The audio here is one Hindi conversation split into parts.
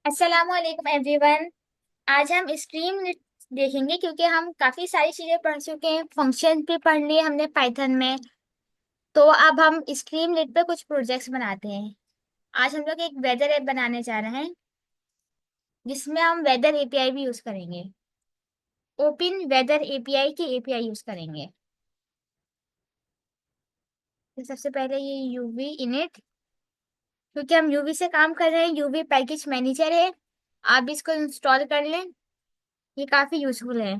अस्सलाम वालेकुम एवरीवन। आज हम स्ट्रीम देखेंगे क्योंकि हम काफ़ी सारी चीज़ें पढ़ चुके हैं। फंक्शन भी पढ़ लिए हमने पाइथन में। तो अब हम स्ट्रीम लिट पे कुछ प्रोजेक्ट्स बनाते हैं। आज हम लोग एक वेदर ऐप बनाने जा रहे हैं जिसमें हम वेदर एपीआई भी यूज़ करेंगे। ओपन वेदर एपीआई की एपीआई यूज़ करेंगे। तो सबसे पहले ये यूवी इनिट, क्योंकि हम यूवी से काम कर रहे हैं, यूवी पैकेज मैनेजर है। आप भी इसको इंस्टॉल कर लें, ये काफ़ी यूजफुल है।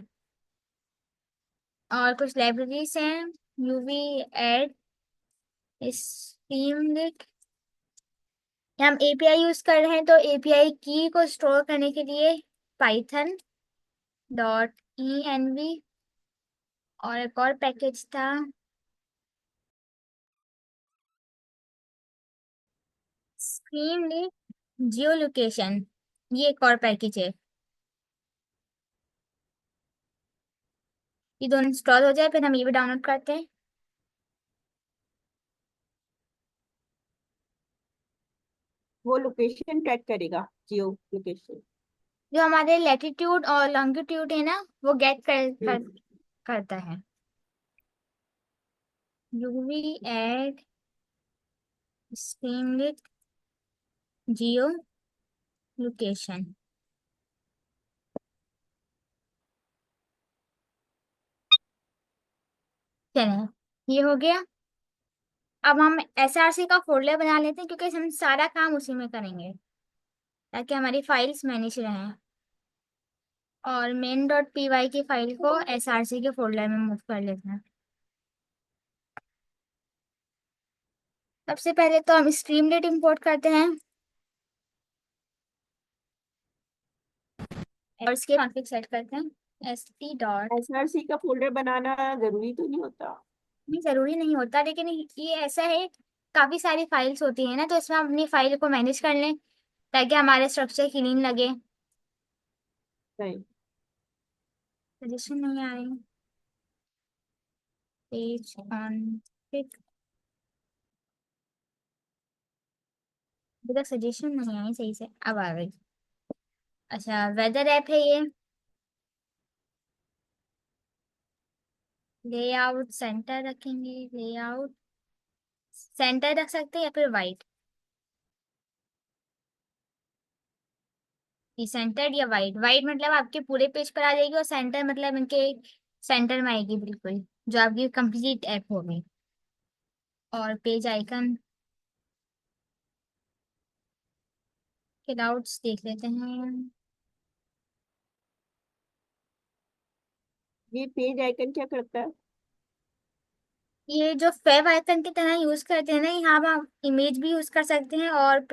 और कुछ लाइब्रेरीज हैं, यूवी एड, स्ट्रीमलिट। हम एपीआई यूज कर रहे हैं तो एपीआई की को स्टोर करने के लिए Python dot E N V, और एक और पैकेज था स्ट्रीमलिट जियो लोकेशन। ये एक और पैकेज है। ये दोनों इंस्टॉल हो जाए फिर हम ये भी डाउनलोड करते हैं। वो लोकेशन ट्रैक करेगा, जियो लोकेशन। जो हमारे लैटिट्यूड और लॉन्गिट्यूड है ना, वो हम्म। करता है। Uv add streamlit geo location. चलिए, ये हो गया। अब हम एसआरसी का फोल्डर बना लेते हैं क्योंकि हम सारा काम उसी में करेंगे ताकि हमारी फाइल्स मैनेज रहें। और मेन डॉट पी वाई की फाइल को एसआरसी के फोल्डर में मूव कर लेते हैं। सबसे पहले तो हम स्ट्रीमलेट इंपोर्ट करते हैं और इसके कॉन्फ़िग सेट करते हैं एस टी डॉट। एसआरसी का फोल्डर बनाना जरूरी तो नहीं होता। नहीं, ज़रूरी नहीं होता, लेकिन ये ऐसा है, काफ़ी सारी फाइल्स होती है ना, तो इसमें हम अपनी फाइल को मैनेज कर लें ताकि हमारे स्ट्रक्चर क्लीन लगे। नहीं। सजेशन नहीं आ रही। पेज ऑन अभी तक सजेशन नहीं आई सही से, अब आ गई। अच्छा, वेदर ऐप है ये। लेआउट सेंटर रखेंगे, लेआउट सेंटर रख सकते हैं या फिर वाइट। ये सेंटर या वाइट, वाइट मतलब आपके पूरे पेज पर आ जाएगी और सेंटर मतलब इनके सेंटर में आएगी बिल्कुल, जो आपकी कंप्लीट ऐप होगी। और पेज आइकन के डाउट्स देख लेते हैं। ये पेज आइकन क्या करता है? ये जो फेव आइकन की तरह यूज करते हैं ना, यहाँ हम इमेज भी यूज कर सकते हैं और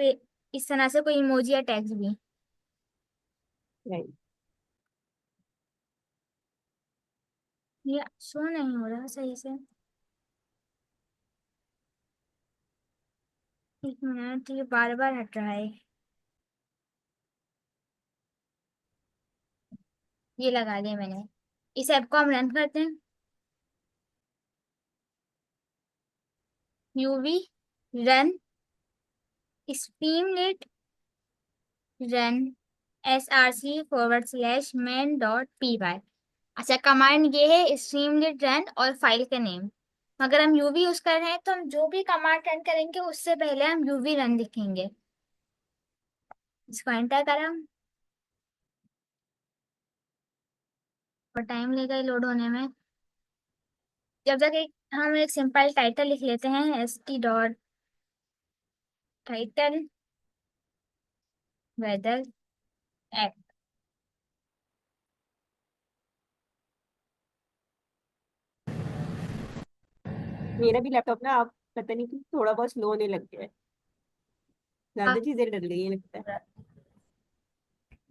इस तरह से कोई इमोजी या टेक्स्ट भी। नहीं। ये शो नहीं हो रहा सही से। एक मिनट, ये बार बार हट रहा है। ये लगा लिया मैंने। इस ऐप को हम रन करते हैं। UV run Streamlit run src/main.py। अच्छा, कमांड ये है स्ट्रीमलेट रन और फाइल का नेम। अगर हम यूवी यूज कर रहे हैं तो हम जो भी कमांड रन करेंगे उससे पहले हम यूवी रन लिखेंगे। इसको एंटर करा और टाइम लेगा लोड होने में। जब तक हम एक सिंपल टाइटल लिख लेते हैं, S T dot title weather app. मेरा भी लैपटॉप ना, आप पता नहीं क्यों थोड़ा बहुत स्लो होने लग गया है। ज्यादा चीजें डल गई है लगता है।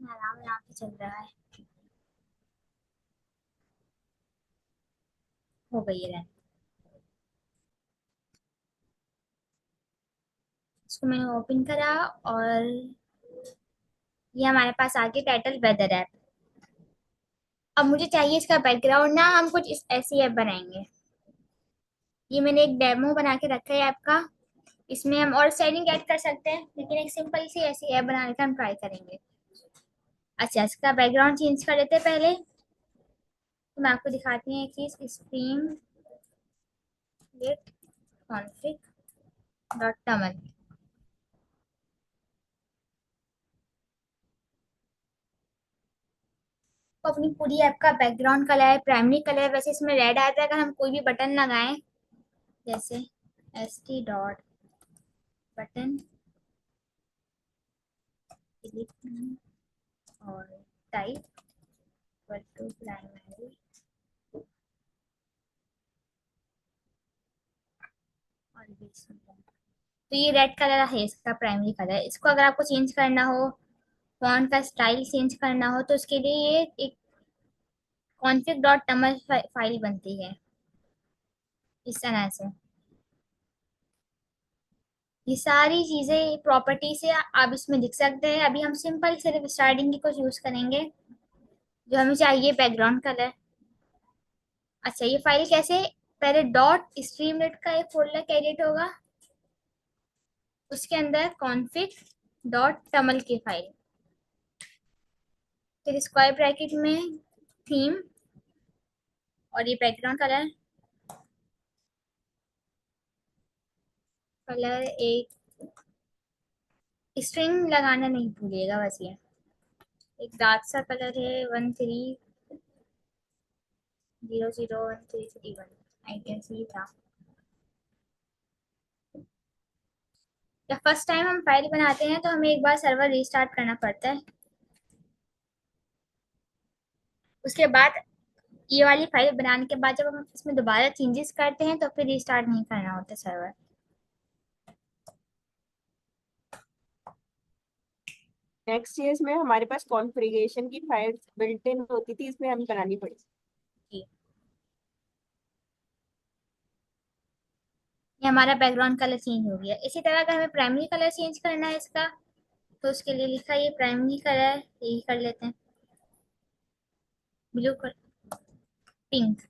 आराम आराम से चल रहा है। हो गई है रन। इसको मैंने ओपन करा और ये हमारे पास आ गया टाइटल वेदर ऐप। अब मुझे चाहिए इसका बैकग्राउंड ना, हम कुछ इस ऐसी ऐप बनाएंगे। ये मैंने एक डेमो बना के रखा है ऐप का। इसमें हम और सेटिंग ऐड कर सकते हैं, लेकिन एक सिंपल सी ऐसी ऐप बनाने का हम ट्राई करेंगे। अच्छा, इसका बैकग्राउंड चेंज कर लेते हैं पहले। तो मैं आपको दिखाती हूँ एक चीज, स्ट्रीम config डॉट टमल। तो अपनी पूरी ऐप का बैकग्राउंड कलर है, प्राइमरी कलर वैसे इसमें रेड आता है अगर हम कोई भी बटन लगाएं, जैसे st डॉट बटन और टाइप टू प्राइमरी और बीच में। तो ये रेड कलर है इसका प्राइमरी कलर। इसको अगर आपको चेंज करना हो, फॉन्ट का स्टाइल चेंज करना हो, तो उसके लिए ये एक config डॉट tml फाइल बनती है इस तरह से। ये सारी चीजें प्रॉपर्टी से आप इसमें लिख सकते हैं। अभी हम सिंपल सिर्फ स्टार्टिंग की कुछ यूज करेंगे। जो हमें चाहिए बैकग्राउंड कलर। अच्छा, ये फाइल कैसे, पहले डॉट स्ट्रीमलेट का एक फोल्डर क्रिएट होगा, उसके अंदर config डॉट tml की फाइल, फिर स्क्वायर ब्रैकेट में थीम और ये बैकग्राउंड कलर। कलर एक स्ट्रिंग लगाना नहीं भूलिएगा बस। ये एक डार्क सा कलर है 13001331, आई गेस ये था। जब फर्स्ट टाइम हम फाइल बनाते हैं तो हमें एक बार सर्वर रीस्टार्ट करना पड़ता है। उसके बाद ये वाली फाइल बनाने के बाद जब हम इसमें दोबारा चेंजेस करते हैं तो फिर रीस्टार्ट नहीं करना होता सर्वर। नेक्स्ट ईयर में हमारे पास कॉन्फ़िगरेशन की फाइल्स बिल्ट इन होती थी, इसमें हमें बनानी पड़ी। ये हमारा बैकग्राउंड कलर चेंज हो गया। इसी तरह अगर हमें प्राइमरी कलर चेंज करना है इसका, तो उसके लिए लिखा ये प्राइमरी कलर, यही कर लेते हैं blue colour, pink.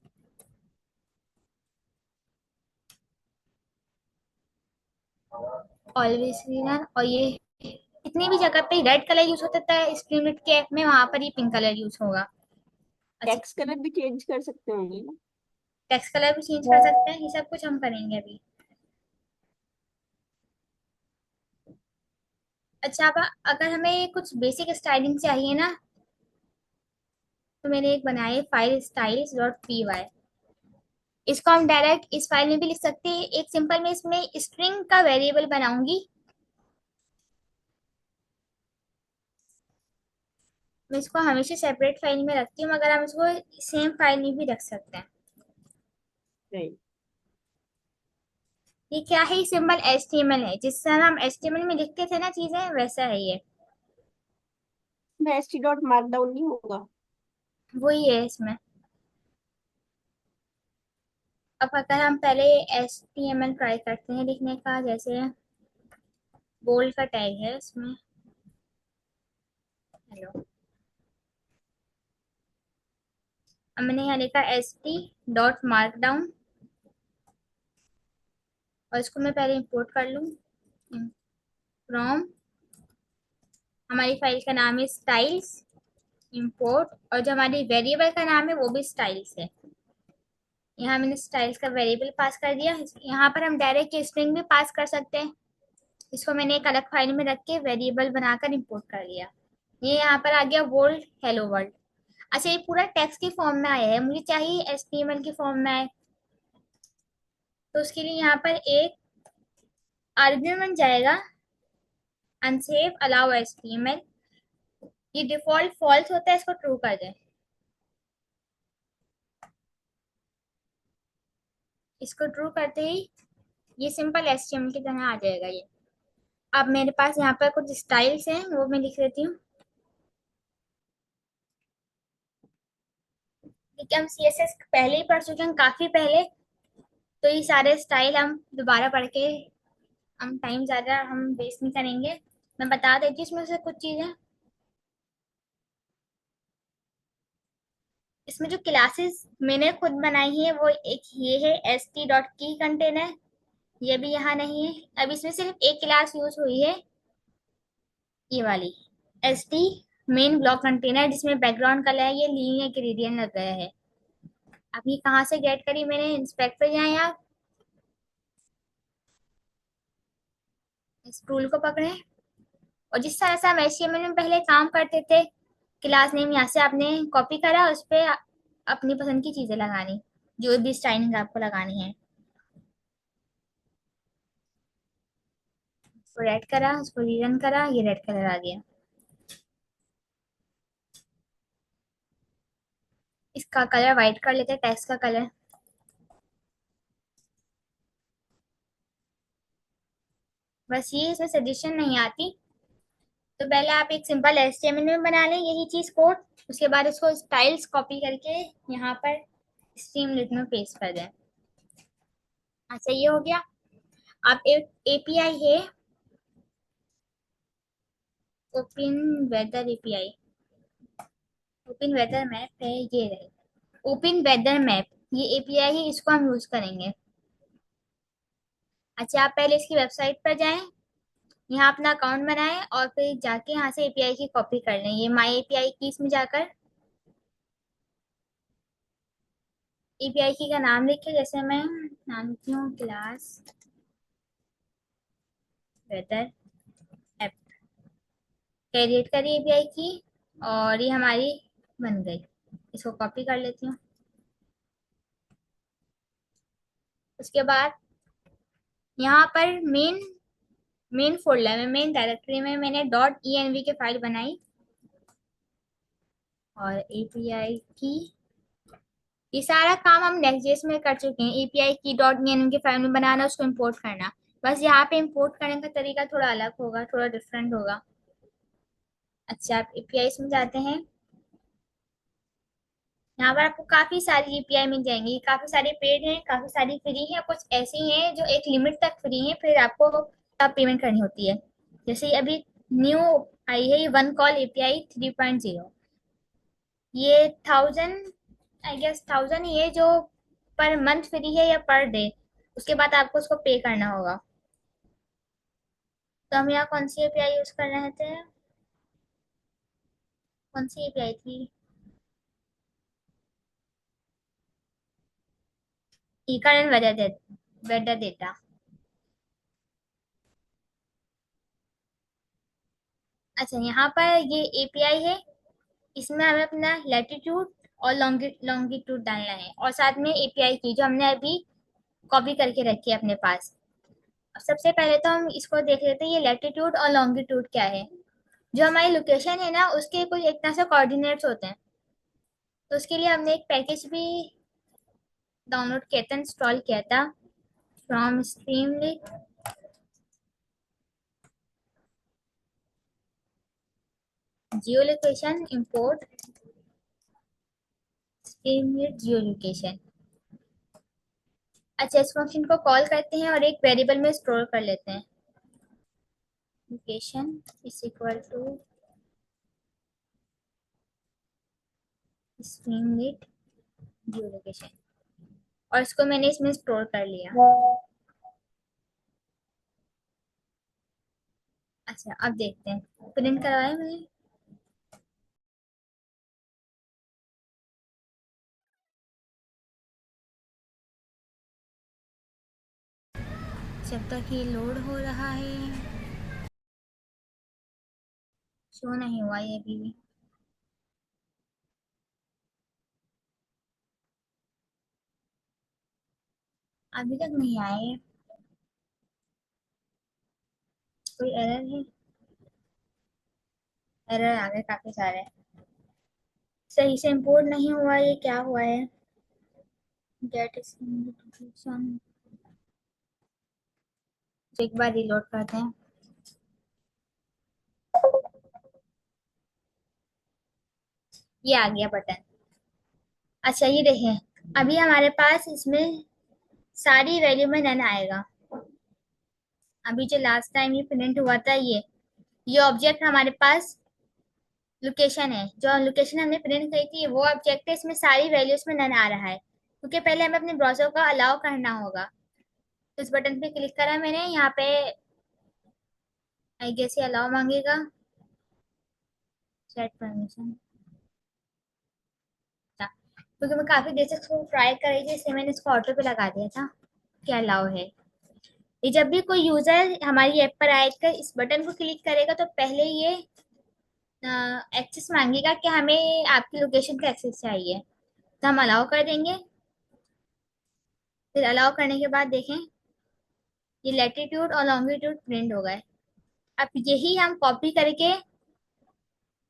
Always reader. और ये कितनी भी जगह पे रेड कलर यूज होता है स्क्रीनलेट के ऐप में, वहां पर ही पिंक कलर यूज होगा। अच्छा, टेक्स्ट कलर भी चेंज कर सकते होंगे ना? टेक्स्ट कलर भी चेंज कर सकते हैं, ये सब कुछ हम करेंगे अभी। अच्छा, अब अगर हमें कुछ बेसिक स्टाइलिंग चाहिए ना, तो मैंने एक बनाई file styles dot P Y. इसको हम डायरेक्ट इस फाइल में भी लिख सकते हैं। एक सिंपल मैं इसमें स्ट्रिंग का वेरिएबल बनाऊंगी। मैं इसको हमेशा सेपरेट फाइल में रखती हूँ, मगर हम इसको सेम फाइल में भी रख सकते हैं। नहीं, ये क्या है, सिंपल HTML है, जिस तरह हम HTML में लिखते थे ना चीजें, वैसा है ये। इसमें st डॉट मार्कडाउन नहीं होगा? वही है इसमें। अब अगर हम पहले HTML ट्राई करते हैं लिखने का, जैसे बोल्ड का टैग है इसमें, हेलो। अब मैंने यहाँ लिखा st.markdown, और इसको मैं पहले इंपोर्ट कर लूँ फ्रॉम, हमारी फाइल का नाम है स्टाइल्स, इंपोर्ट, और जो हमारी वेरिएबल का नाम है वो भी स्टाइल्स है। यहाँ मैंने स्टाइल्स का वेरिएबल पास कर दिया। यहाँ पर हम डायरेक्ट स्ट्रिंग भी पास कर सकते हैं। इसको मैंने एक अलग फाइल में रख के वेरिएबल बनाकर इंपोर्ट कर लिया। ये यहाँ पर आ गया वर्ल्ड, हेलो वर्ल्ड। अच्छा, ये पूरा टेक्स्ट की फॉर्म में आया है, मुझे चाहिए HTML की फॉर्म में आए। तो उसके लिए यहाँ पर एक आर्ग्यूमेंट जाएगा, अनसेफ अलाउ HTML। ये डिफॉल्ट फॉल्स होता है, इसको ट्रू कर दें। इसको ट्रू करते ही ये सिंपल HTML की तरह आ जाएगा ये। अब मेरे पास यहाँ पर कुछ स्टाइल्स हैं, वो मैं लिख देती हूँ। क्योंकि हम CSS पहले ही पढ़ चुके हैं, काफी पहले, तो ये सारे स्टाइल हम दोबारा पढ़ के हम टाइम ज्यादा हम वेस्ट नहीं करेंगे। मैं बता देती हूँ इसमें से कुछ चीजें। इसमें जो क्लासेस मैंने खुद बनाई है वो एक ये है st.key कंटेनर, ये भी यहाँ नहीं है। अब इसमें सिर्फ एक क्लास यूज हुई है, ये वाली st मेन ब्लॉक कंटेनर जिसमें बैकग्राउंड कलर है ये लीनियर ग्रेडियंट लग गया है। अभी कहाँ से गेट करी मैंने, इंस्पेक्ट पे जाए आप, इस टूल को पकड़े और जिस तरह से हम HTML में पहले काम करते थे, क्लास नेम यहाँ से आपने कॉपी करा, उस पे अपनी पसंद की चीजें लगानी, जो भी स्टाइलिंग आपको लगानी है। उसको रेड करा, उसको रीरन करा, ये रेड कलर आ गया। इसका कलर वाइट कर लेते हैं, टेक्स्ट का कलर। बस ये इसमें सजेशन नहीं आती। तो पहले आप एक सिंपल HTML में बना लें यही चीज कोड, उसके बाद उसको स्टाइल्स कॉपी करके यहाँ पर स्ट्रीमलीट में पेस्ट कर दें। अच्छा ये हो गया। आप एक API है, open weather API, open weather map है, ये रहे ओपन वेदर मैप, ये API है, इसको हम यूज करेंगे। अच्छा आप पहले इसकी वेबसाइट पर जाएं, यहाँ अपना अकाउंट बनाएं और फिर जाके यहाँ से API की कॉपी कर लें। ये माई API की इसमें जाकर API की का नाम लिखे, जैसे मैं नाम लिखती हूँ क्लास वेदर ऐप, क्रिएट करी API की और ये हमारी बन गई। इसको कॉपी कर लेती हूँ। उसके बाद यहाँ पर मेन फोल्डर में, मेन डायरेक्टरी में मैंने .env की फाइल बनाई और API की, ये सारा काम हम नेक्स्ट में कर चुके हैं। API की .env की फाइल में बनाना, उसको इंपोर्ट करना। बस यहाँ पे इंपोर्ट करने का तरीका थोड़ा अलग होगा, थोड़ा डिफरेंट होगा। अच्छा आप API में जाते हैं, यहाँ पर आपको काफी सारी API मिल जाएंगी, काफी सारे पेड हैं, काफी सारी फ्री हैं, कुछ ऐसी हैं जो एक लिमिट तक फ्री हैं, फिर आपको तब पेमेंट करनी होती है। जैसे ये अभी न्यू आई है, ये वन कॉल API 3.0, ये 1000, आई गेस 1000 ही है जो पर मंथ फ्री है या पर डे, उसके बाद आपको उसको पे करना होगा। तो हम यहाँ कौन सी API यूज कर रहे थे, कौन सी API थी, करंट वेदर डेटा। अच्छा यहाँ पर ये API है, इसमें हमें अपना लैटिट्यूड और लॉन्गिट्यूड डालना है, और साथ में API की जो हमने अभी कॉपी करके रखी है अपने पास। अब सबसे पहले तो हम इसको देख लेते हैं, ये लैटिट्यूड और लॉन्गिट्यूड क्या है। जो हमारी लोकेशन है ना, उसके कुछ एक तरह से कोऑर्डिनेट्स होते हैं। तो उसके लिए हमने एक पैकेज भी डाउनलोड किया था, इंस्टॉल किया था, from streamlit geo location import streamlit geo location. अच्छा इस फंक्शन को कॉल करते हैं और एक वेरिएबल में स्टोर कर लेते हैं, location is equal to streamlit geo location, और इसको मैंने इसमें स्टोर कर लिया। अच्छा अब देखते हैं, प्रिंट करवाया मैंने, जब तक ये लोड हो रहा है शो नहीं हुआ ये अभी भी। अभी तक नहीं आए, कोई एरर है, एरर आ गए काफी सारे, सही से इंपोर्ट नहीं हुआ, ये क्या हुआ है, गेट नोटिफिकेशन। तो एक बार रिलोड करते हैं। ये आ गया बटन। अच्छा ये देखें, अभी हमारे पास इसमें सारी वैल्यू में नन आएगा। अभी जो लास्ट टाइम ये प्रिंट हुआ था, ये ऑब्जेक्ट हमारे पास लोकेशन है, जो लोकेशन हमने प्रिंट करी थी वो ऑब्जेक्ट है, इसमें सारी वैल्यूज में नन आ रहा है, क्योंकि पहले हमें अपने ब्राउजर को अलाउ करना होगा। तो इस बटन पे क्लिक करा मैंने, यहाँ पे आई गेस ये अलाउ मांगेगा, सेट परमिशन था, क्योंकि मैं काफी देर से इसको ट्राई कर रही थी, इसलिए मैंने इसको ऑटो पे लगा दिया था कि अलाउ है। ये जब भी कोई यूजर हमारी ऐप पर आएगा, इस बटन को क्लिक करेगा तो पहले ये एक्सेस मांगेगा कि हमें आपकी लोकेशन का एक्सेस चाहिए, तो हम अलाउ कर देंगे। फिर अलाउ करने के बाद देखें, ये लैटिट्यूड और लॉन्गिट्यूड प्रिंट हो गए। अब यही हम कॉपी करके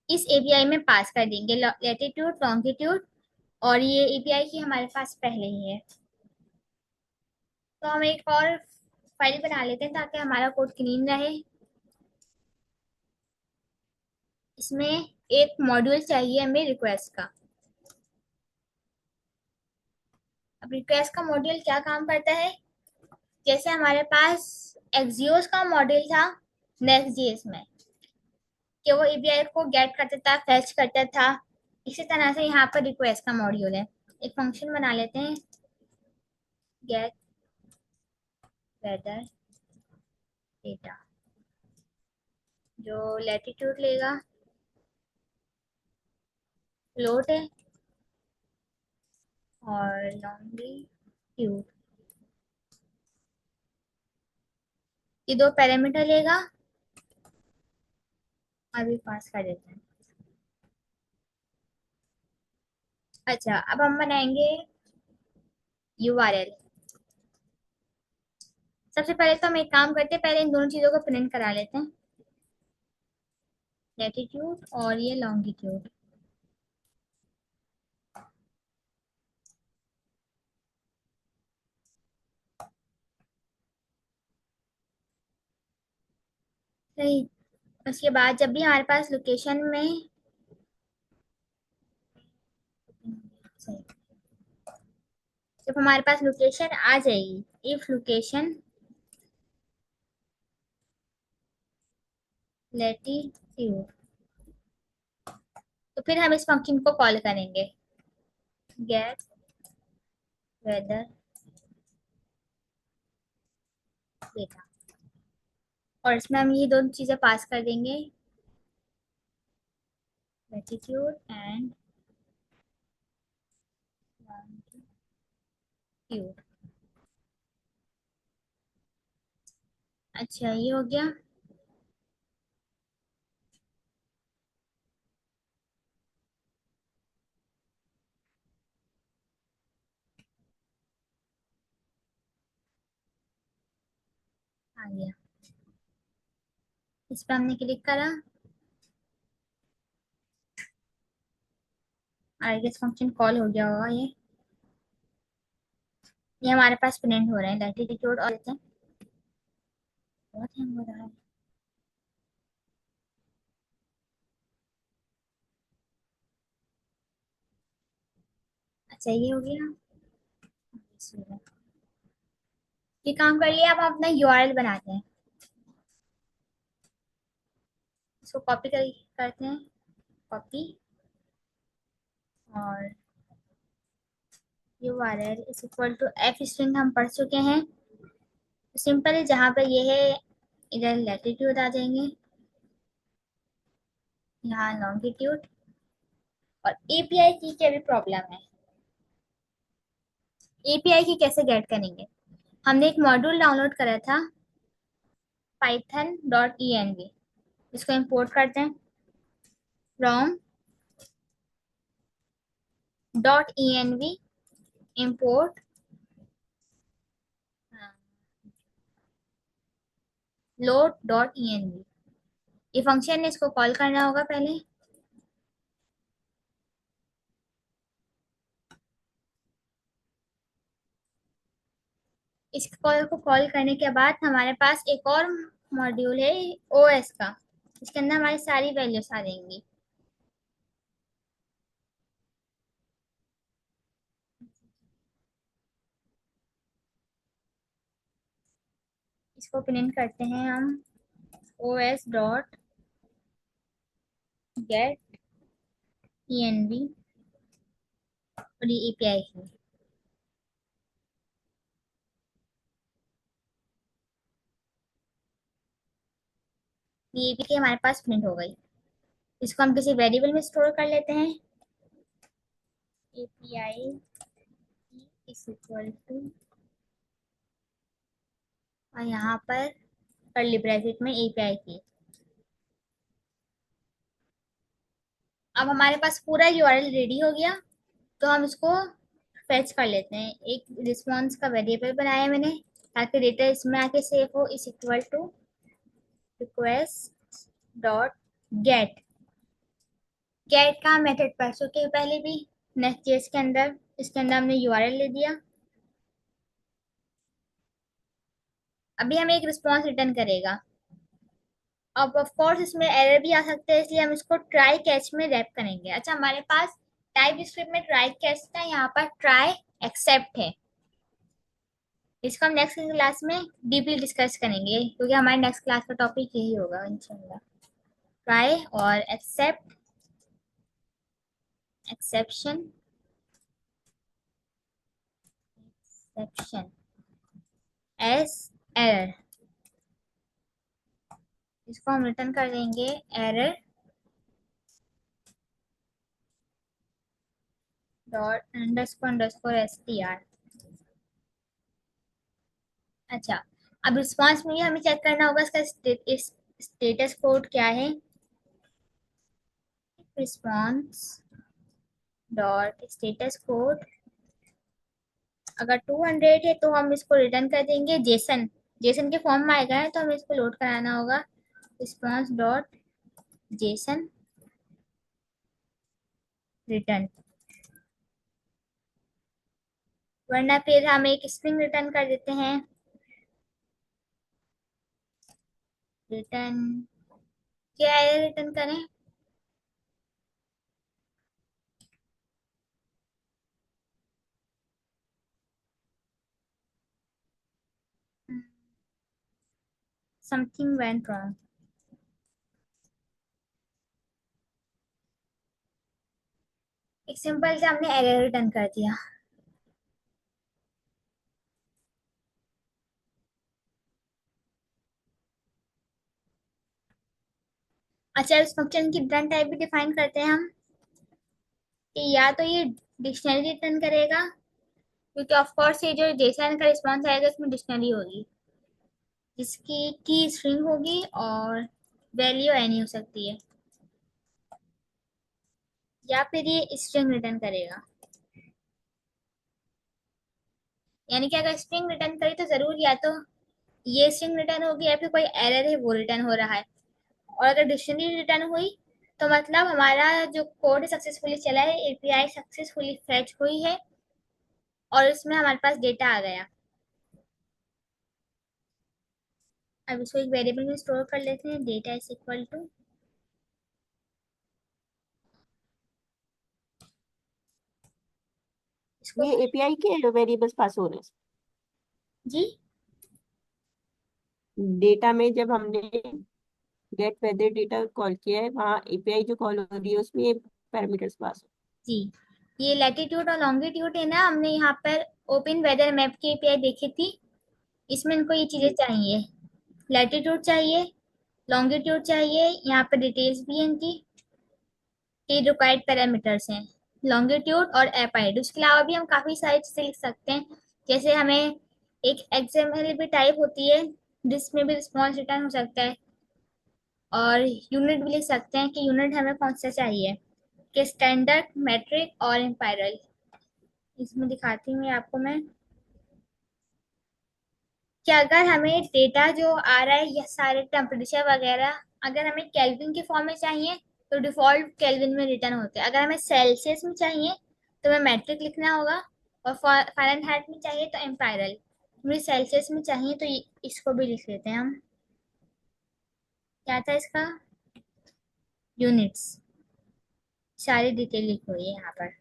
इस एपीआई में पास कर देंगे, लैटिट्यूड लॉन्गिट्यूड, और ये एपीआई की हमारे पास पहले ही है। तो हम एक और फाइल बना लेते हैं ताकि हमारा कोड क्लीन रहे। इसमें एक मॉड्यूल चाहिए हमें रिक्वेस्ट का। अब रिक्वेस्ट का मॉड्यूल क्या काम करता है, जैसे हमारे पास एक्सियोस का मॉड्यूल था नेक्स्ट जेएस में, कि वो एपीआई को गेट करता था, फेच करता था, इसी तरह से यहाँ पर रिक्वेस्ट का मॉड्यूल है। एक फंक्शन बना लेते हैं, गेट वेदर डेटा, जो लैटिट्यूड लेगा, फ्लोट है, और लॉन्गिट्यूड, ये दो पैरामीटर लेगा। अभी पास कर देते हैं। अच्छा, अब हम बनाएंगे यूआरएल। सबसे पहले तो हम एक काम करते हैं, पहले इन दोनों चीजों को प्रिंट करा लेते हैं, लैटिट्यूड और ये लॉन्गिट्यूड। सही। उसके बाद जब भी हमारे पास लोकेशन में, सही, जब हमारे पास लोकेशन आ जाएगी, इफ लोकेशन लैटिट्यूड, तो फिर हम इस फंक्शन को कॉल करेंगे, गेट वेदर डेटा, और इसमें हम ये दोनों चीजें पास कर देंगे, लैटिट्यूड एंड लॉन्गिट्यूड। अच्छा, ये हो गया। आ गया, इस पर हमने क्लिक करा, आई गेस फंक्शन कॉल हो गया होगा ये हमारे पास प्रिंट हो रहे हैं लैटिट्यूड और देते हैं। बहुत हैंग हो रहा है। अच्छा, ये हो गया। ये काम कर लिया, अब हम अपना यूआरएल बनाते हैं। इसको करते हैं, कॉपी, और URL is equal to F string हम पढ़ चुके हैं, तो सिंपल है, जहाँ पे ये है इधर लैटिट्यूड आ जाएंगे, यहाँ लॉन्गिट्यूड। और एपीआई की क्या भी प्रॉब्लम है, एपीआई की कैसे गेट करेंगे। हमने एक मॉड्यूल डाउनलोड करा था, python.env, इसको इंपोर्ट करते हैं from .env import load.env, ये फंक्शन है, इसको कॉल करना होगा पहले। इस कॉल को कॉल करने के बाद हमारे पास एक और मॉड्यूल है ओएस का, इसके अंदर हमारी सारी वैल्यूज आ जाएंगी। इसको प्रिंट करते हैं हम, os डॉट गेट env, और ये एपीआई है, ये भी हमारे पास प्रिंट हो गई। इसको हम किसी वेरिएबल में स्टोर कर लेते हैं। एपीआई इज इक्वल टू, और यहाँ पर कर्ली ब्रैकेट में एपीआई की। अब हमारे पास पूरा यूआरएल रेडी हो गया, तो हम इसको फेच कर लेते हैं। एक रिस्पॉन्स का वेरिएबल बनाया मैंने ताकि डेटा इसमें आके सेव हो। Is equal to request dot get. Get का मेथड पढ़ चुके हैं पहले भी नेक्स्ट जेएस के अंदर। इसके अंदर हमने यूआरएल ले दिया। अभी हमें एक रिस्पॉन्स रिटर्न करेगा। अब ऑफ कोर्स इसमें एरर भी आ सकते हैं, इसलिए हम इसको ट्राई कैच में रैप करेंगे। अच्छा, हमारे पास टाइप स्क्रिप्ट में ट्राई कैच था, यहाँ पर ट्राई एक्सेप्ट है। इसको हम नेक्स्ट क्लास में डीपली डिस्कस करेंगे, क्योंकि हमारे नेक्स्ट क्लास का टॉपिक यही होगा इंशाल्लाह। ट्राई और except, exception, exception as error. इसको हम रिटर्न कर देंगे error dot underscore underscore S T R. अच्छा, अब रिस्पॉन्स में भी हमें चेक करना होगा इसका स्टेटस कोड क्या है। रिस्पॉन्स डॉट स्टेटस कोड अगर 200 है तो हम इसको रिटर्न कर देंगे जेसन। जेसन के फॉर्म में आएगा है, तो हमें इसको लोड कराना होगा। रिस्पॉन्स डॉट जेसन रिटर्न, वरना फिर हम एक स्ट्रिंग रिटर्न कर देते हैं। रिटर्न क्या है, रिटर्न करें। Something went wrong. एक सिंपल से हमने एरर रिटर्न कर दिया। अच्छा, इस फंक्शन की रिटर्न टाइप भी डिफाइन करते हैं हम कि या तो ये डिक्शनरी रिटर्न करेगा, क्योंकि ऑफ कोर्स ये जो जेसन का रिस्पॉन्स आएगा इसमें डिक्शनरी होगी जिसकी की स्ट्रिंग होगी और वैल्यू एनी हो सकती है, या फिर ये स्ट्रिंग रिटर्न करेगा। यानी कि अगर स्ट्रिंग रिटर्न करी तो जरूर या तो ये स्ट्रिंग रिटर्न होगी या फिर कोई एरर है वो रिटर्न हो रहा है। और अगर डिक्शनरी रिटर्न हुई तो मतलब हमारा जो कोड सक्सेसफुली चला है, एपीआई सक्सेसफुली फेच हुई है और इसमें हमारे पास डेटा आ गया। अब इसको एक वेरिएबल में स्टोर कर लेते हैं। डेटा इज इक्वल टू, इसको ये एपीआई के वेरिएबल्स पास हो रहे जी हैं डेटा में। जब हमने गेट वेदर डेटा कॉल किया है, वहाँ एपीआई जो कॉल हो रही है उसमें ये पैरामीटर्स पास हो। जी, ये लैटिट्यूड और लॉन्गिट्यूड है ना, हमने यहाँ पर ओपन वेदर मैप की एपीआई देखी थी। इसमें इनको ये चीजें जी। चाहिए। लैटिट्यूड चाहिए, लॉन्गिट्यूड चाहिए, यहाँ पर डिटेल्स भी हैं इनकी कि रिक्वायर्ड पैरामीटर्स हैं लॉन्गिट्यूड और एपाइड। उसके अलावा भी हम काफी सारी चीजें लिख सकते हैं, जैसे हमें एक एक्सएमएल भी टाइप होती है जिसमें भी रिस्पॉन्स रिटर्न हो सकता है। और यूनिट भी लिख सकते हैं कि यूनिट हमें कौन सा चाहिए, कि स्टैंडर्ड, मेट्रिक और इंपायरल। इसमें दिखाती हूँ आपको मैं कि अगर हमें डेटा जो आ रहा है या सारे टेम्परेचर वगैरह अगर हमें केल्विन के फॉर्म में चाहिए तो डिफॉल्ट केल्विन में रिटर्न होते हैं। अगर हमें सेल्सियस में चाहिए तो हमें मैट्रिक लिखना होगा, और फ़ारेनहाइट में चाहिए तो एम्पायरल। मुझे सेल्सियस में चाहिए तो इसको भी लिख लेते हैं हम। क्या था इसका, यूनिट्स। सारी डिटेल लिखी हुई है यहाँ पर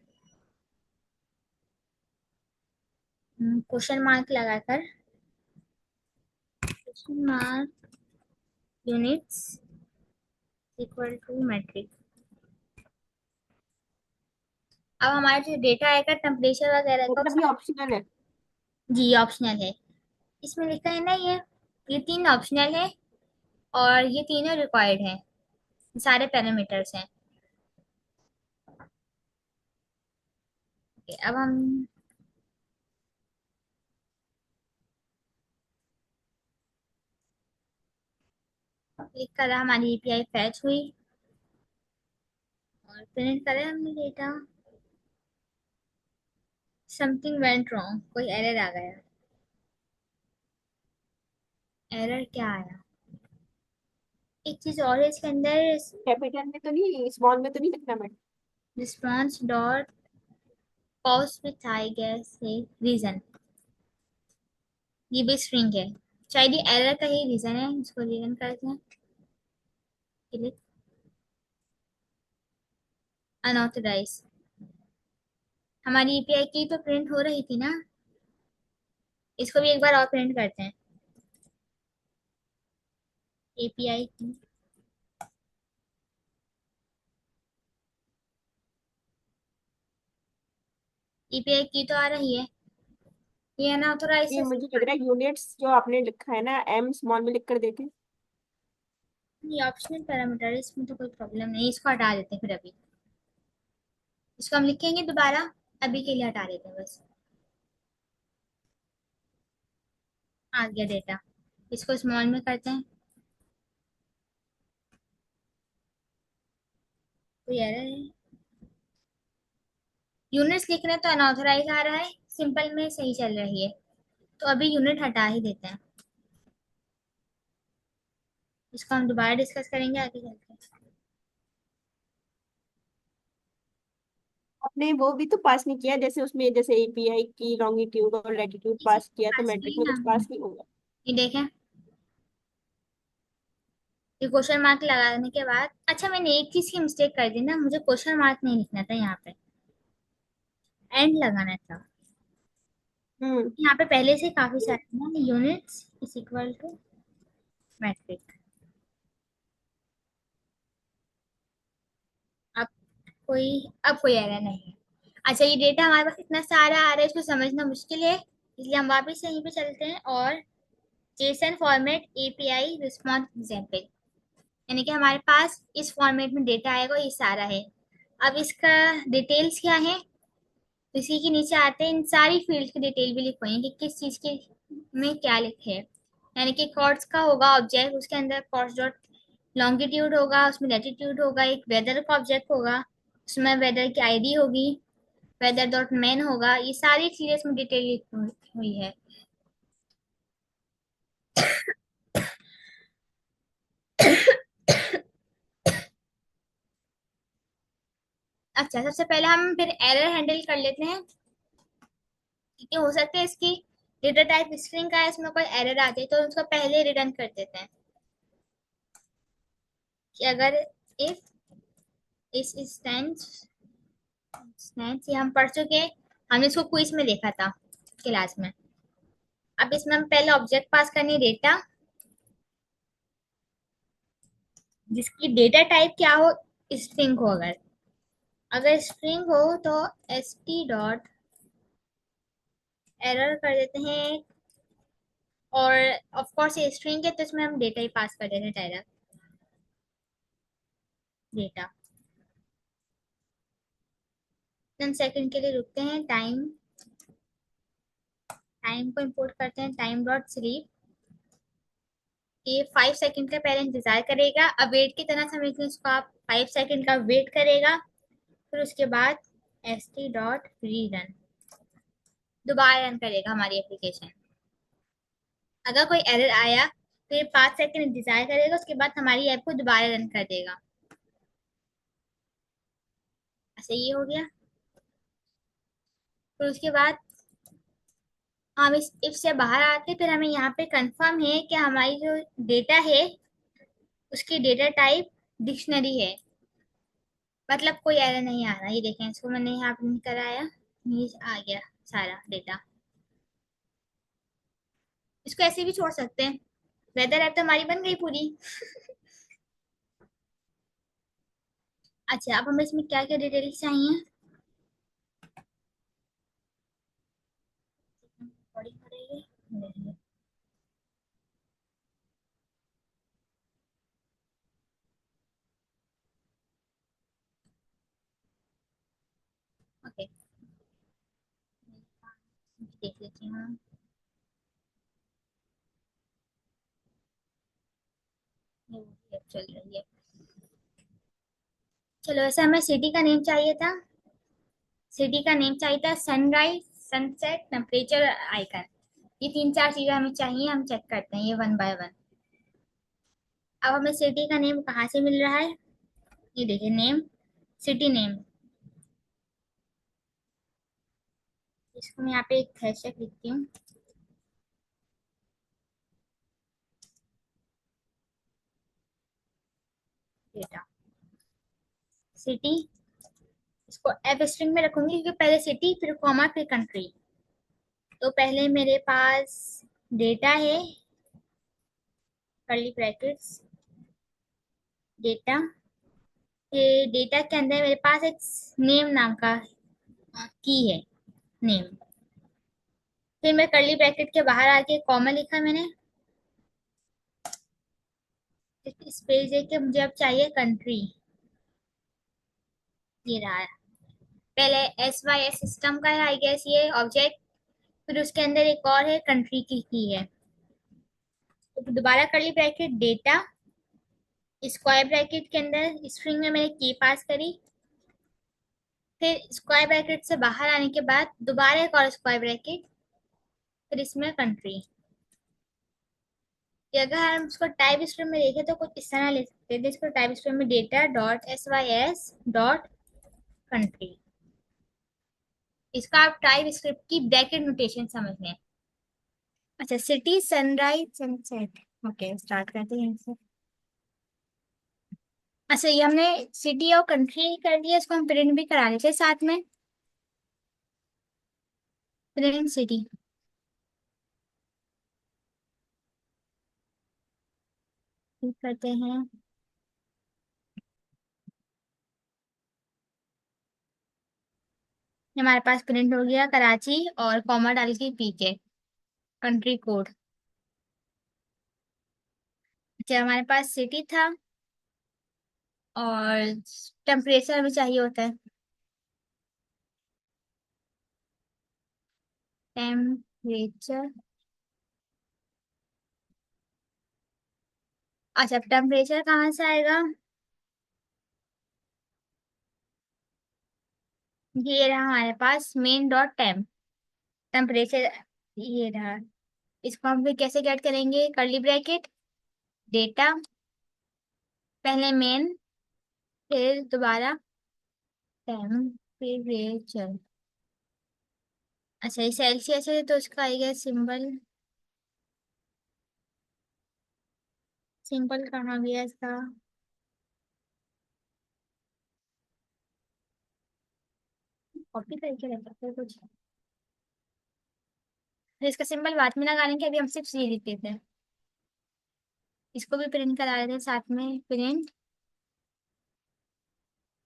क्वेश्चन मार्क लगाकर। Question mark units equal to metric. अब हमारा जो डेटा आएगा टेम्परेचर वगैरह का मतलब ये उसका, ऑप्शनल है। जी ऑप्शनल है। इसमें लिखा है ना, ये तीन ऑप्शनल है और ये तीनों रिक्वायर्ड है। सारे पैरामीटर्स हैं। Okay, अब हम क्लिक करा, हमारी एपीआई फैच हुई और प्रिंट करें हमने डेटा। समथिंग वेंट रॉन्ग, कोई एरर आ गया। एरर क्या आया? एक चीज और है इसके अंदर, कैपिटल में तो नहीं, स्मॉल में तो नहीं लिखना madam? Response dot pause with I guess है रीजन। ये भी स्ट्रिंग है, शायद ये एरर का ही रीजन है। इसको रीजन करते हैं, क्लिक, अनऑथराइज। हमारी एपीआई की तो प्रिंट हो रही थी ना, इसको भी एक बार और प्रिंट करते हैं। एपीआई की एपीआई की तो आ रही है, ये अनऑथराइज ये है। मुझे लग रहा है यूनिट्स जो आपने लिखा है ना, एम स्मॉल में लिख कर देखें। ये ऑप्शनल पैरामीटर है, इसमें तो कोई प्रॉब्लम नहीं, इसको हटा देते हैं फिर अभी। इसको हम लिखेंगे दोबारा, अभी के लिए हटा देते हैं बस। आ गया डेटा, इसको स्मॉल में करते हैं। कोई एरर है? यूनिट्स लिख रहे हैं तो अनऑथराइज आ रहा है, सिंपल में सही चल रही है, तो अभी यूनिट हटा ही देते हैं। इसको हम दोबारा डिस्कस करेंगे आगे चलकर। आपने वो भी तो पास नहीं किया, जैसे उसमें जैसे एपीआई की लॉन्गिट्यूड और लैटिट्यूड इसी पास किया, को तो पास मैट्रिक किए में ना कुछ हमने। पास नहीं होगा? ये देखें, ये क्वेश्चन मार्क लगाने के बाद, अच्छा मैंने एक चीज की मिस्टेक कर दी ना, मुझे क्वेश्चन मार्क नहीं लिखना था यहाँ पे, एंड लगाना था। हम्म। यहाँ पे पहले से काफी सारे ना, units is equal to metric. अब कोई अब कोई एरर नहीं है। अच्छा, ये डेटा हमारे पास इतना सारा आ रहा है, इसको समझना मुश्किल है, इसलिए हम वापस यहीं पे चलते हैं और JSON format API response example, यानी कि हमारे पास इस फॉर्मेट में डेटा आएगा, ये सारा है। अब इसका डिटेल्स क्या है, तो इसी के नीचे आते हैं, इन सारी फील्ड की डिटेल भी लिखवाएंगे कि किस चीज के में क्या लिखे है। यानी कि कॉर्ड्स का होगा ऑब्जेक्ट, उसके अंदर कॉर्ड्स डॉट लॉन्गिट्यूड होगा, उसमें लैटिट्यूड होगा, एक वेदर का ऑब्जेक्ट होगा, उसमें वेदर की आईडी होगी, वेदर डॉट मैन होगा, ये सारी चीजें इसमें डिटेल लिखी हुई है। अच्छा, सबसे पहले हम फिर एरर हैंडल कर लेते हैं, क्योंकि हो सकता है इसकी डेटा टाइप स्ट्रिंग का है, इसमें कोई एरर आ जाए, तो उसको पहले रिटर्न कर देते हैं कि अगर इफ इस स्टैंड ये हम पढ़ चुके हैं, हमने इसको क्विज में देखा था क्लास में। अब इसमें हम पहले ऑब्जेक्ट पास करनी डेटा, जिसकी डेटा टाइप क्या हो, स्ट्रिंग हो। अगर अगर स्ट्रिंग हो तो एस टी डॉट एरर कर देते हैं, और ऑफ कोर्स ये स्ट्रिंग है तो इसमें हम डेटा ही पास कर देते हैं डायरेक्ट, डेटा। 10 सेकंड के लिए रुकते हैं, टाइम टाइम को इंपोर्ट करते हैं, टाइम डॉट स्लीप। ये 5 सेकंड का पहले इंतजार करेगा, अब वेट की तरह समझते हैं इसको आप, 5 सेकंड का वेट करेगा, फिर उसके बाद एस टी डॉट री रन, दोबारा रन करेगा हमारी एप्लीकेशन। अगर कोई एरर आया तो ये 5 सेकंड इंतजार करेगा, उसके बाद हमारी ऐप को दोबारा रन कर देगा। ऐसे ये हो गया। फिर उसके बाद हम इस इफ से बाहर आके, फिर हमें यहाँ पे कंफर्म है कि हमारी जो डेटा है उसकी डेटा टाइप डिक्शनरी है, मतलब कोई एरर नहीं आ रहा। ये देखें, इसको मैंने यहाँ पे नहीं कराया, ये आ गया सारा डेटा। इसको ऐसे भी छोड़ सकते हैं, वेदर ऐप तो हमारी बन गई पूरी। अच्छा, अब हमें इसमें क्या क्या डिटेल्स चाहिए? बड़ी हो रही है। देती हूँ। ये चल रही है। चलो, ऐसा हमें सिटी का नेम चाहिए था। सिटी का नेम चाहिए था सनराइज, सनसेट, टेम्परेचर, आइकन। ये तीन चार चीजें हमें चाहिए, हम चेक करते हैं ये वन बाय वन। अब हमें सिटी का नेम कहाँ से मिल रहा है? ये देखिए, नेम, सिटी नेम। इसको मैं यहाँ पे एक हैशटैग लिखती हूँ, डेटा, सिटी। इसको एफ स्ट्रिंग में रखूंगी क्योंकि पहले सिटी फिर कॉमा फिर कंट्री। तो पहले मेरे पास डेटा है, कर्ली ब्रैकेट्स, डेटा। ये डेटा के अंदर मेरे पास एक नेम नाम का की है, नेम। फिर मैं कर्ली ब्रैकेट के बाहर आके कॉमा लिखा मैंने, स्पेस दे के मुझे अब चाहिए कंट्री। ये रहा है। पहले एस वाई एस सिस्टम का है आई गेस ये ऑब्जेक्ट। फिर उसके अंदर एक और है कंट्री की है। तो दोबारा curly bracket, data, square bracket के अंदर स्ट्रिंग में मैंने की पास करी। फिर स्क्वायर ब्रैकेट से बाहर आने के बाद दोबारा एक और स्क्वायर ब्रैकेट, फिर इसमें कंट्री। कि अगर हम इसको टाइप स्ट्रिंग में देखें तो कुछ इस तरह लिख सकते हैं, इसको टाइप स्ट्रिंग में data dot S Y S dot country. इसका आप टाइप स्क्रिप्ट की ब्रैकेट नोटेशन समझ लें। अच्छा, city, sunrise, sunset. Okay, start करते हैं इनसे। अच्छा, ये हमने सिटी और कंट्री कर दिया, इसको हम प्रिंट भी करा लेते हैं साथ में। Print city. करते हैं। हमारे पास प्रिंट हो गया कराची और कॉमा डाल के पीके कंट्री कोड। अच्छा, हमारे पास सिटी था और टेम्परेचर भी चाहिए होता है। टेम्परेचर। अच्छा, टेम्परेचर कहाँ से आएगा? ये रहा हमारे पास मेन डॉट टेम्प, टेम्परेचर। ये रहा। इसको हम फिर कैसे गेट करेंगे? कर्ली ब्रैकेट, डेटा, पहले मेन, फिर दोबारा टेम्परेचर। अच्छा, ये सेल्सियस है तो इसका आएगा सिंबल। सिंबल कहाँ गया इसका? कॉपी करके रखा है कुछ। फिर इसका सिंबल बाद में लगाने के, अभी हम सिर्फ ये लिख देते हैं। इसको भी प्रिंट करा देते हैं साथ में, प्रिंट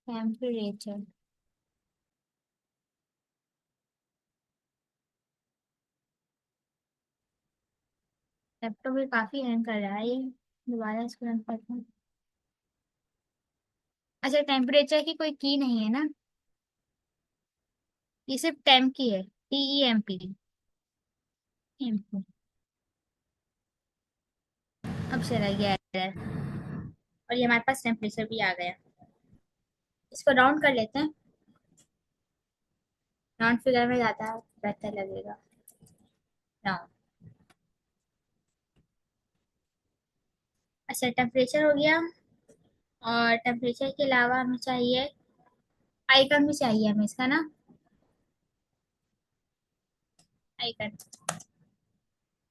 टेम्परेचर। लैपटॉप भी काफी हैंग कर रहा है ये। दोबारा इसको रन करते हैं। अच्छा, टेम्परेचर की कोई की नहीं है ना? ये सिर्फ टेम्प की है, TEMP। अब चला गया error। और ये हमारे पास टेम्परेचर भी आ गया। इसको राउंड कर लेते हैं, राउंड फिगर में ज्यादा बेहतर लगेगा। राउंड। अच्छा, टेम्परेचर हो गया। और टेम्परेचर के अलावा हमें चाहिए आइकन भी चाहिए हमें इसका ना, आइकन।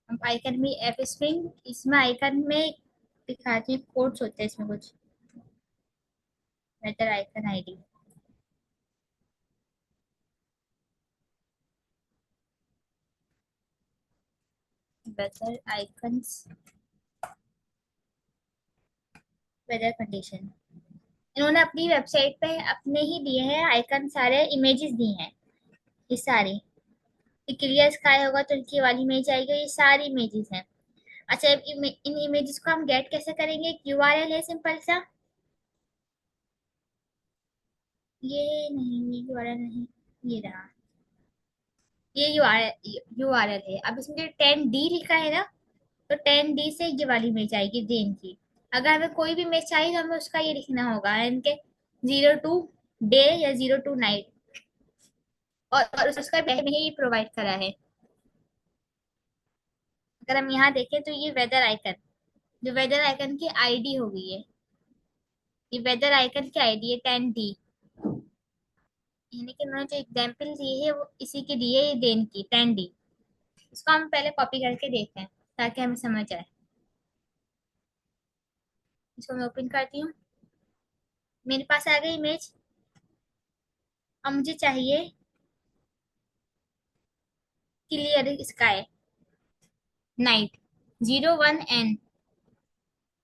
हम आइकन भी एफ स्ट्रिंग, इसमें आइकन में दिखाती हूँ, कोड्स होते हैं इसमें कुछ। Better icon ID, better icons, weather condition. इन्होंने अपनी वेबसाइट पे अपने ही दिए हैं आइकन, सारे इमेजेस दिए हैं ये सारी। क्लियर स्काई होगा तो इनकी वाली इमेज आएगी, ये सारी इमेजेस हैं। अच्छा, अब इन इमेजेस को हम गेट कैसे करेंगे? URL है सिंपल सा। ये नहीं, ये URL नहीं, ये रहा। ये यूआरएल है। अब इसमें जो 10D लिखा है ना, तो 10D से ये वाली इमेज आएगी देन की। अगर हमें कोई भी इमेज चाहिए तो हमें उसका ये लिखना होगा, इनके 02 डे या 02 नाइट। और उसका पहले में ही प्रोवाइड करा है। अगर हम यहाँ देखें तो ये वेदर आइकन, जो वेदर आइकन की आईडी होगी ये वेदर आइकन की आईडी है 10D। यानी कि उन्होंने जो एग्जाम्पल दी है वो इसी के लिए ये देन की 10D। इसको हम पहले कॉपी करके देखते हैं ताकि हमें समझ आए। इसको मैं ओपन करती हूँ। मेरे पास आ गई इमेज। अब मुझे चाहिए क्लियर स्काई नाइट 01N।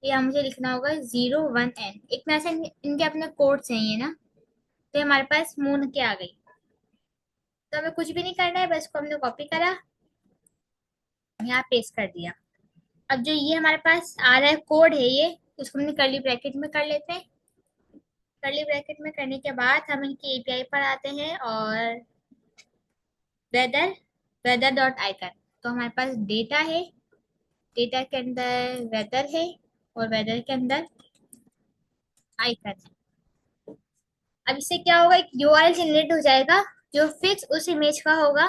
या मुझे लिखना होगा 01N। एक तरह से इनके अपने कोड्स हैं ये ना। तो ये हमारे पास मून के आ गई। तो हमें कुछ भी नहीं करना है, बस को हमने कॉपी करा, यहाँ पेस्ट कर दिया। अब जो ये हमारे पास आ रहा है कोड है ये, उसको हमने कर्ली ब्रैकेट में कर लेते हैं। कर्ली ब्रैकेट में करने के बाद हम इनकी एपीआई पर आते हैं और वेदर वेदर डॉट आइकन। तो हमारे पास डेटा है, डेटा के अंदर वेदर है और वेदर के अंदर आइकन है। अब इससे क्या होगा, एक यूआरएल जनरेट हो जाएगा जो फिक्स उस इमेज का होगा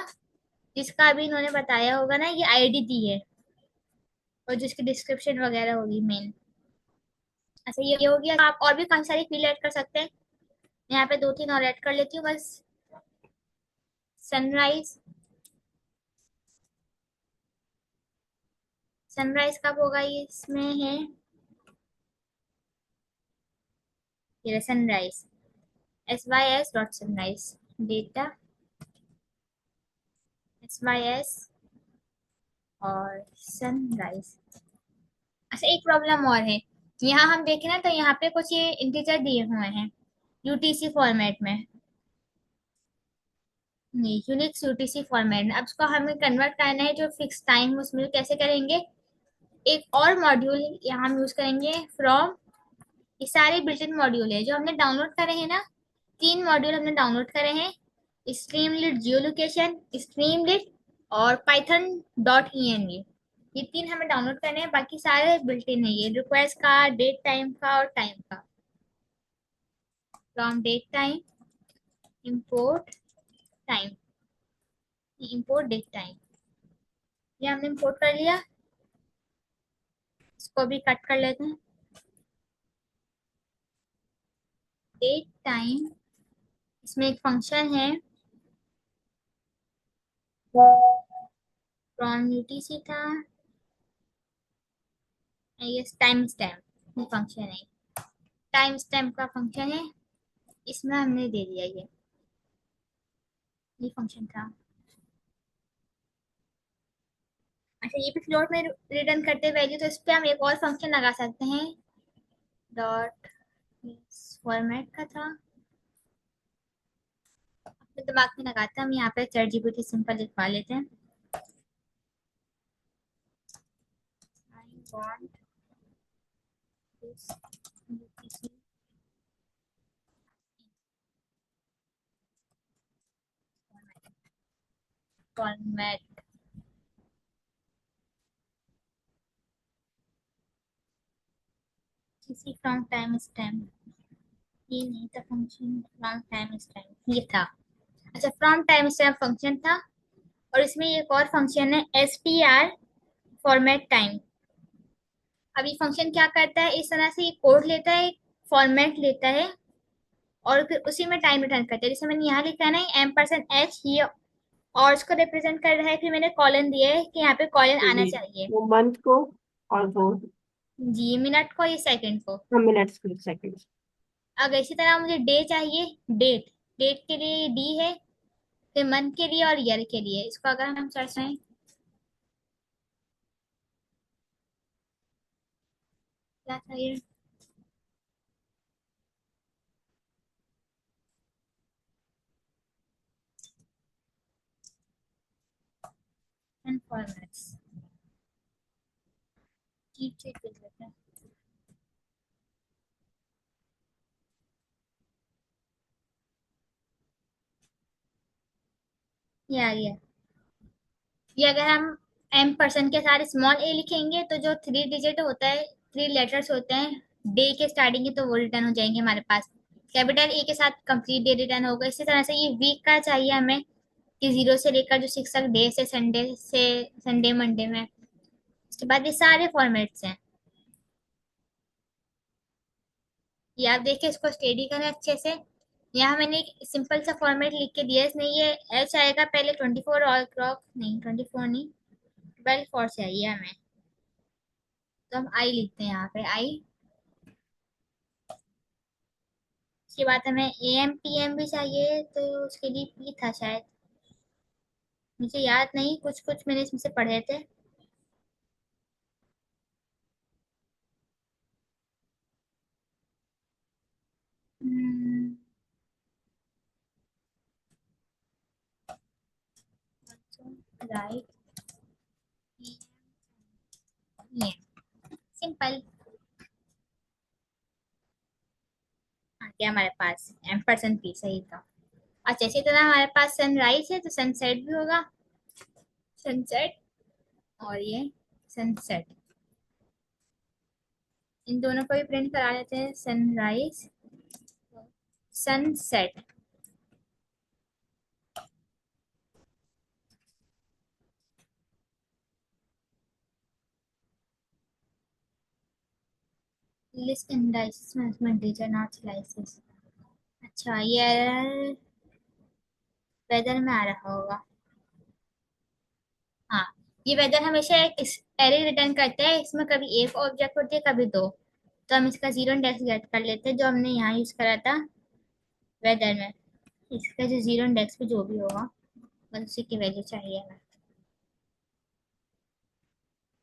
जिसका अभी इन्होंने बताया होगा ना, ये आईडी दी है, और जिसकी डिस्क्रिप्शन वगैरह होगी मेन। अच्छा ये हो गया। आप और भी काफी सारी फील्ड ऐड कर सकते हैं। यहाँ पे दो तीन और ऐड कर लेती हूँ बस। सनराइज, सनराइज कब होगा ये इसमें है, ये सनराइज sys.sunrise डेटा sys और सनराइज। अच्छा एक प्रॉब्लम और है। यहाँ हम देखें ना तो यहाँ पे कुछ ये इंटीजर दिए हुए हैं यूटीसी फॉर्मेट में। नहीं, यूनिक्स यूटीसी फॉर्मेट में। अब इसको हमें कन्वर्ट करना है जो फिक्स टाइम, उसमें कैसे करेंगे। एक और मॉड्यूल यहाँ हम यूज करेंगे फ्रॉम। ये सारे बिल्ट इन मॉड्यूल है जो हमने डाउनलोड करे हैं ना। तीन मॉड्यूल हमने डाउनलोड करे हैं, स्ट्रीमलिट जियोलोकेशन, स्ट्रीमलिट और पाइथन डॉट ई ये तीन हमें डाउनलोड करने हैं। बाकी सारे बिल्ट इन है, ये रिक्वेस्ट का, डेट टाइम का और टाइम का। From date time import time, import date time, ये हमने इंपोर्ट कर लिया। इसको भी कट कर लेते हैं। डेट टाइम, इसमें एक फंक्शन है फ्रॉम यूटीसी था, ये टाइम स्टैम्प ये फंक्शन है। टाइम स्टैम्प का फंक्शन है, इसमें हमने दे दिया ये फंक्शन था। अच्छा ये भी फ्लोट में रिटर्न करते वैल्यू, तो इस पे हम एक और फंक्शन लगा सकते हैं डॉट फॉर्मेट का था। अपने दिमाग में लगाते हैं हम, यहाँ पे चैट जीपीटी सिंपल लिखवा लेते हैं। I want this UTC format. किसी फ्रॉम टाइम स्टैम्प, ये नहीं था फंक्शन फ्रॉम टाइम स्टैम्प, ये था। अच्छा फ्रॉम टाइम स्टैम्प फंक्शन था। और इसमें एक और फंक्शन है str फॉर्मेट टाइम। अब ये फंक्शन क्या करता है, इस तरह से ये कोड लेता है, फॉर्मेट लेता है और फिर उसी में टाइम रिटर्न करता है। जैसे मैंने यहाँ लिखा है ना M%H, ये और इसको रिप्रेजेंट कर रहा है, फिर मैंने कॉलन दिया है कि यहाँ पे कॉलन आना जी, चाहिए। वो मंथ को और वो जी, ये मिनट को, ये सेकंड को। मिनट्स को, सेकंड्स। अगर इसी तरह मुझे डे चाहिए, डेट, डेट के लिए डी है, फिर मंथ के लिए और ईयर के लिए। इसको अगर हम सर्च करें, क्या चाहिए, एंड फॉर्मेट्स, चीट चेक कर लेते हैं। ये आ गया। ये अगर हम एम परसेंट के साथ स्मॉल ए लिखेंगे तो जो 3 डिजिट होता है, 3 लेटर्स होते हैं डे के स्टार्टिंग के, तो वो रिटर्न हो जाएंगे हमारे पास। कैपिटल ए के साथ कंप्लीट डे रिटर्न होगा। इसी तरह से ये वीक का चाहिए हमें कि 0 से लेकर जो 6 तक, डे से संडे मंडे में। उसके बाद ये सारे फॉर्मेट्स हैं। ये आप देखिए, इसको स्टडी करें अच्छे से। यहाँ मैंने एक सिंपल सा फॉर्मेट लिख के दिया है। इसमें ये एच आएगा पहले, 24 और क्लॉक नहीं, 24 नहीं, 12 4 चाहिए हमें। तो हम आई लिखते हैं यहाँ पे, आई। उसके बाद हमें ए एम पी एम भी चाहिए, तो उसके लिए पी था शायद, मुझे याद नहीं, कुछ कुछ मैंने इसमें से पढ़े थे। राइट, ये सिंपल आ गया हमारे पास। एम परसेंट पी सही था। अच्छा, इसी तरह हमारे पास सनराइज है तो सनसेट भी होगा। सनसेट और ये सनसेट, इन दोनों को भी प्रिंट करा लेते हैं। Sunrise, sunset. List indices management teacher not slices. अच्छा, ये वेदर में आ रहा होगा। हाँ, ये वेदर हमेशा एक एरे रिटर्न करता है। इसमें कभी एक ऑब्जेक्ट होती है, कभी दो। तो हम इसका 0 इंडेक्स गेट कर लेते हैं, जो हमने यहाँ यूज करा था वेदर में। इसका जो 0 इंडेक्स पे जो भी होगा, बस उसी की वैल्यू चाहिए हमें।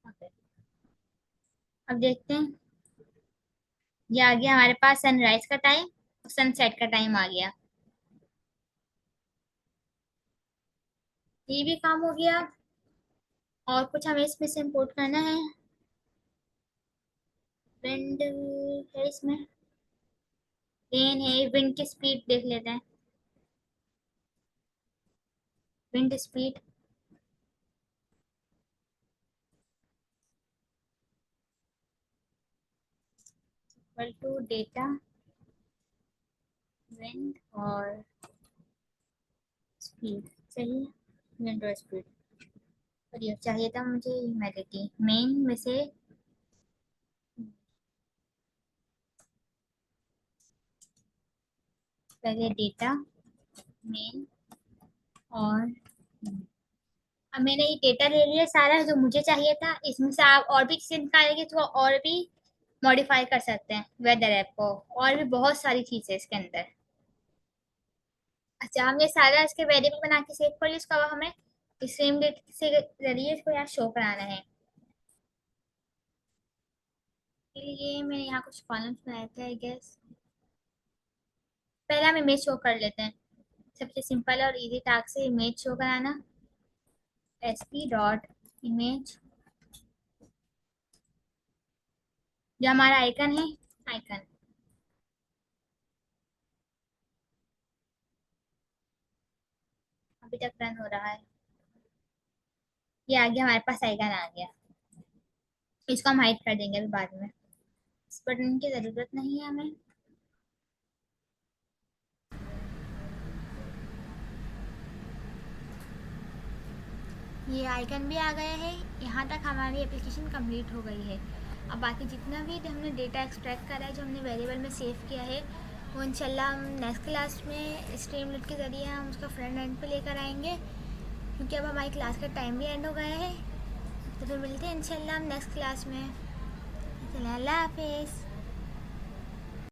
Okay. अब देखते हैं, ये आ गया हमारे पास सनराइज का टाइम, सनसेट का टाइम आ गया। ये भी काम हो गया। और कुछ हमें इसमें से इंपोर्ट करना है। विंड है इसमें, रेन है, विंड की स्पीड देख लेते हैं। Wind speed equal to data wind और स्पीड। सही है, विंड और स्पीड। और ये चाहिए था मुझे ह्यूमिडिटी मेन में से। पहले डेटा मेन और, अब मैंने ये डेटा ले लिया सारा जो मुझे चाहिए था। इसमें से आप और भी चीजें निकालेंगे तो और भी मॉडिफाई कर सकते हैं वेदर ऐप को। और भी बहुत सारी चीजें इसके अंदर। अच्छा, हम ये सारा इसके वेरिएबल बना के सेव कर लिया। इसका अब हमें स्ट्रीम डेट से जरिए इसको यहाँ शो कराना है। के लिए मैंने यहाँ कुछ कॉलम्स बनाए थे आई गेस। पहले हम इमेज शो कर लेते हैं। सबसे सिंपल और इजी टास्क से इमेज शो कराना। एस पी डॉट इमेज, जो हमारा आइकन है, आइकन अभी तक रन हो रहा है। ये आ गया हमारे पास, आइकन आ गया। इसको हम हाइड कर देंगे अभी बाद में। इस बटन की जरूरत नहीं है हमें। ये आइकन भी आ गया है। यहाँ तक हमारी एप्लीकेशन कंप्लीट हो गई है। अब बाकी जितना भी हमने डेटा एक्सट्रैक्ट करा है, जो हमने वेरिएबल में सेव किया है, वो इंशाल्लाह हम नेक्स्ट क्लास में स्ट्रीमलीट के ज़रिए हम उसका फ्रंट एंड पे लेकर आएंगे। क्योंकि अब हमारी क्लास का टाइम भी एंड हो गया है। तो फिर मिलते हैं इंशाल्लाह हम नेक्स्ट क्लास में। चलिए, अल्लाह हाफिज़।